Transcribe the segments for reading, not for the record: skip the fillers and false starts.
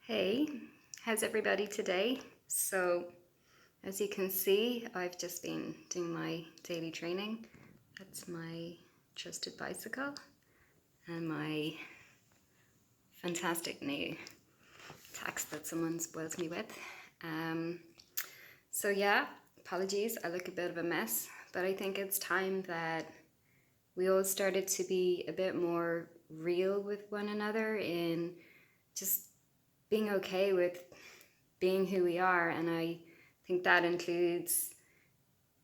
Hey, how's everybody today? So, as you can see, I've just been doing my daily training. That's my trusted bicycle and my fantastic new tax that someone spoils me with. Um, yeah, apologies, I look a bit of a mess, but I think it's time that we all started to be a bit more real with one another in just being okay with being who we are. And I think that includes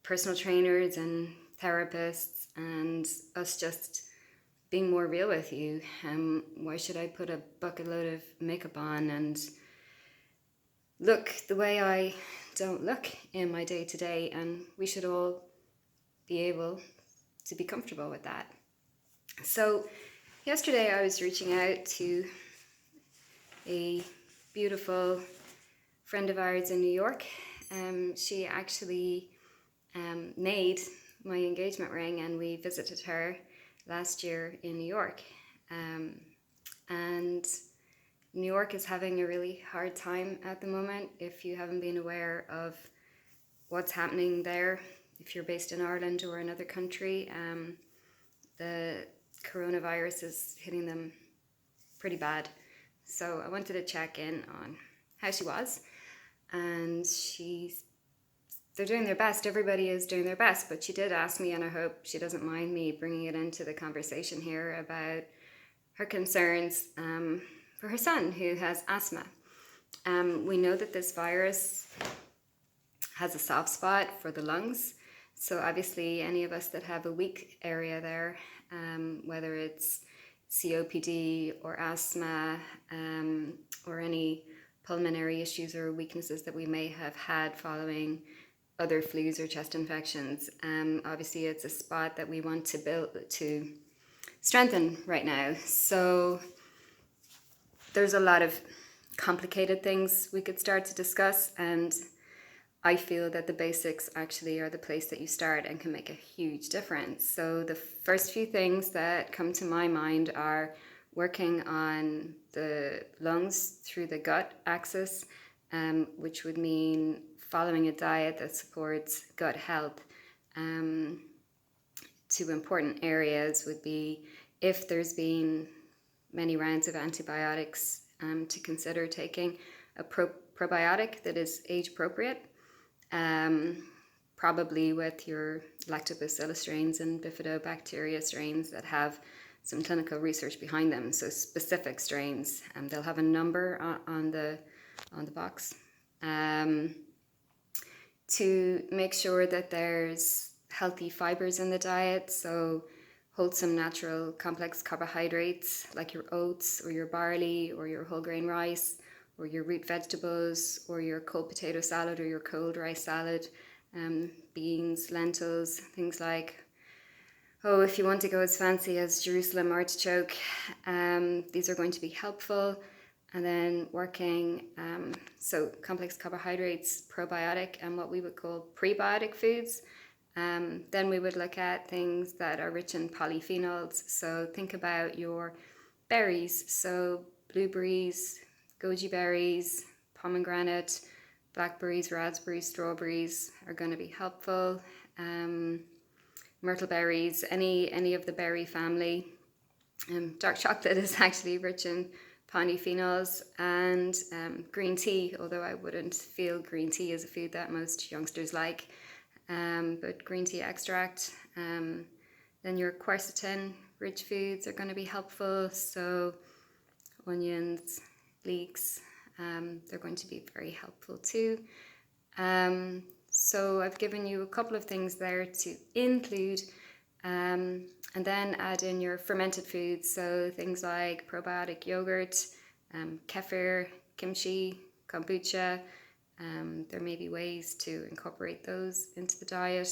personal trainers and therapists and us just being more real with you. Why should I put a bucket load of makeup on and look the way I don't look in my day to day? And we should all be able to be comfortable with that. So, yesterday I was reaching out to a beautiful friend of ours in New York. She actually made my engagement ring, and we visited her last year in New York. And New York is having a really hard time at the moment. If you haven't been aware of what's happening there, if you're based in Ireland or another country, the coronavirus is hitting them pretty bad. So I wanted to check in on how she was, and they're doing their best. Everybody is doing their best, but she did ask me, and I hope she doesn't mind me bringing it into the conversation here, about her concerns for her son who has asthma. We know that this virus has a soft spot for the lungs. So obviously any of us that have a weak area there, whether it's COPD or asthma or any pulmonary issues or weaknesses that we may have had following other flus or chest infections, obviously it's a spot that we want to strengthen right now. So there's a lot of complicated things we could start to discuss, and I feel that the basics actually are the place that you start and can make a huge difference. So the first few things that come to my mind are working on the lungs through the gut axis, which would mean following a diet that supports gut health. Two important areas would be if there's been many rounds of antibiotics, to consider taking a probiotic that is age appropriate, probably with your lactobacillus strains and bifidobacteria strains that have some clinical research behind them. So specific strains, they'll have a number on the box, to make sure that there's healthy fibers in the diet. So wholesome natural complex carbohydrates like your oats or your barley or your whole grain rice or your root vegetables or your cold potato salad or your cold rice salad, beans, lentils, things like, if you want to go as fancy as Jerusalem artichoke, these are going to be helpful. And then working, so complex carbohydrates, probiotic, and what we would call prebiotic foods. Then we would look at things that are rich in polyphenols. So think about your berries, so blueberries, goji berries, pomegranate, blackberries, raspberries, strawberries are going to be helpful. Myrtle berries, any of the berry family. Dark chocolate is actually rich in polyphenols, and green tea, although I wouldn't feel green tea is a food that most youngsters like, but green tea extract. Then your quercetin rich foods are going to be helpful, so onions, leeks, they're going to be very helpful too. So I've given you a couple of things there to include, and then add in your fermented foods, so things like probiotic yogurt, kefir, kimchi, kombucha. There may be ways to incorporate those into the diet.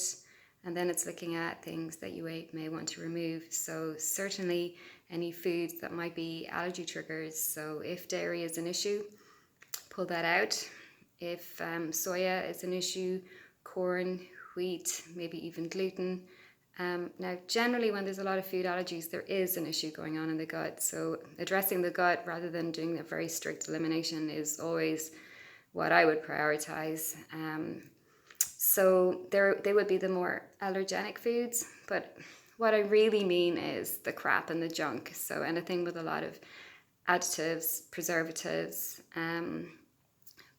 And then it's looking at things that you may want to remove. So certainly any foods that might be allergy triggers. So if dairy is an issue, pull that out. If soya is an issue, corn, wheat, maybe even gluten, Now, generally, when there's a lot of food allergies, there is an issue going on in the gut. So addressing the gut rather than doing a very strict elimination is always what I would prioritize. So they would be the more allergenic foods. But what I really mean is the crap and the junk. So anything with a lot of additives, preservatives,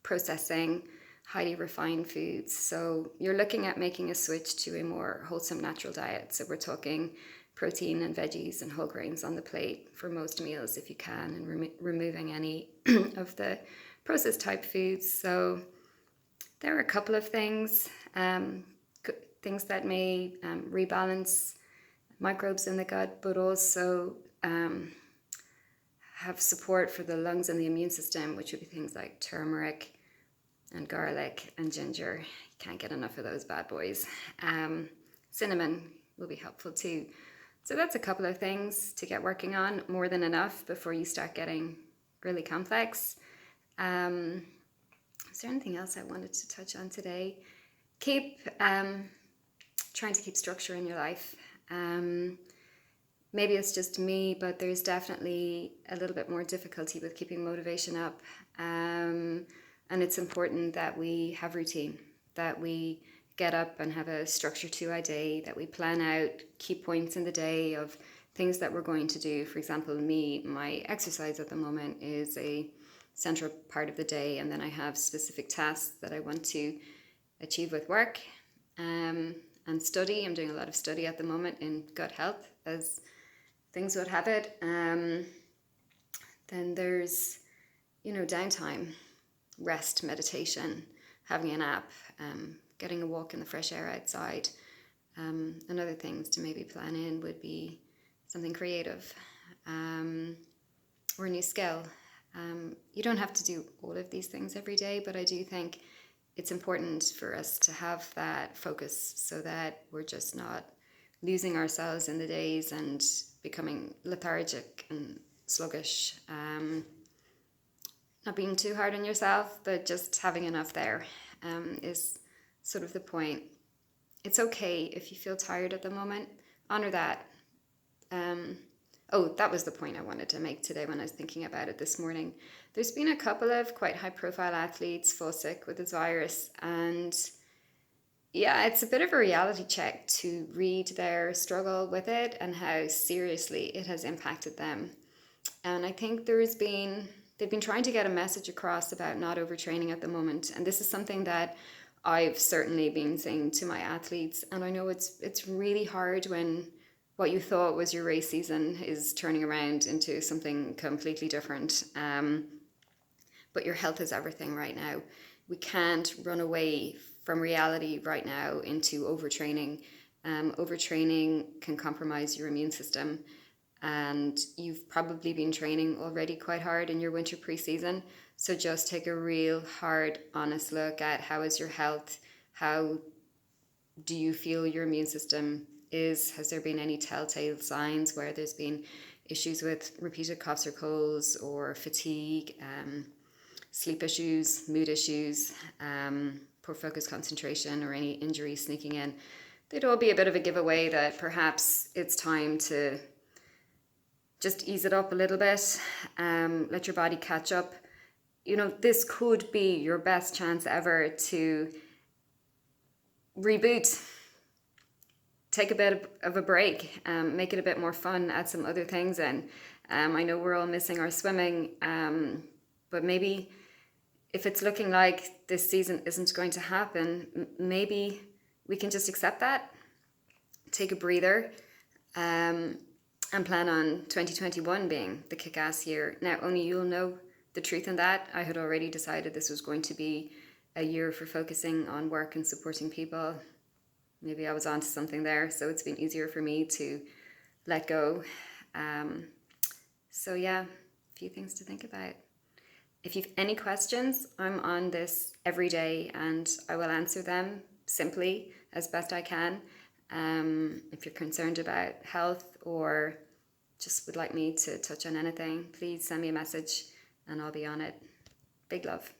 processing, highly refined foods. So you're looking at making a switch to a more wholesome natural diet. So we're talking protein and veggies and whole grains on the plate for most meals if you can, and removing any of the processed type foods. So there are a couple of things, things that may rebalance microbes in the gut, but also have support for the lungs and the immune system, which would be things like turmeric and garlic and ginger. You can't get enough of those bad boys. Cinnamon will be helpful too. So that's a couple of things to get working on, more than enough before you start getting really complex. Is there anything else I wanted to touch on today? Keep trying to keep structure in your life. Maybe it's just me, but there's definitely a little bit more difficulty with keeping motivation up. And it's important that we have routine, that we get up and have a structure to our day, that we plan out key points in the day of things that we're going to do. For example, my exercise at the moment is a central part of the day, and then I have specific tasks that I want to achieve with work and study. I'm doing a lot of study at the moment in gut health, as things would have it. Then there's, downtime, rest, meditation, having a nap, getting a walk in the fresh air outside. And other things to maybe plan in would be something creative or a new skill. You don't have to do all of these things every day, but I do think it's important for us to have that focus so that we're just not losing ourselves in the days and becoming lethargic and sluggish. Not being too hard on yourself, but just having enough there is sort of the point. It's okay if you feel tired at the moment. Honor that. That was the point I wanted to make today when I was thinking about it this morning. There's been a couple of quite high-profile athletes fall sick with this virus, and yeah, it's a bit of a reality check to read their struggle with it and how seriously it has impacted them. And I think they've been trying to get a message across about not overtraining at the moment. And this is something that I've certainly been saying to my athletes. And I know it's really hard when what you thought was your race season is turning around into something completely different. But your health is everything right now. We can't run away from reality right now into overtraining. Overtraining can compromise your immune system. And you've probably been training already quite hard in your winter preseason. So just take a real hard, honest look at how is your health? How do you feel your immune system is? Has there been any telltale signs where there's been issues with repeated coughs or colds or fatigue, sleep issues, mood issues, poor focus, concentration, or any injuries sneaking in? They'd all be a bit of a giveaway that perhaps it's time to just ease it up a little bit, let your body catch up. This could be your best chance ever to reboot, take a bit of a break, make it a bit more fun, add some other things in. I know we're all missing our swimming, but maybe if it's looking like this season isn't going to happen, maybe we can just accept that, take a breather, and plan on 2021 being the kick-ass year. Now, only you'll know the truth in that. I had already decided this was going to be a year for focusing on work and supporting people. Maybe I was onto something there, so it's been easier for me to let go. So yeah, a few things to think about. If you've any questions, I'm on this every day and I will answer them simply as best I can. If you're concerned about health or just would like me to touch on anything, please send me a message and I'll be on it. Big love.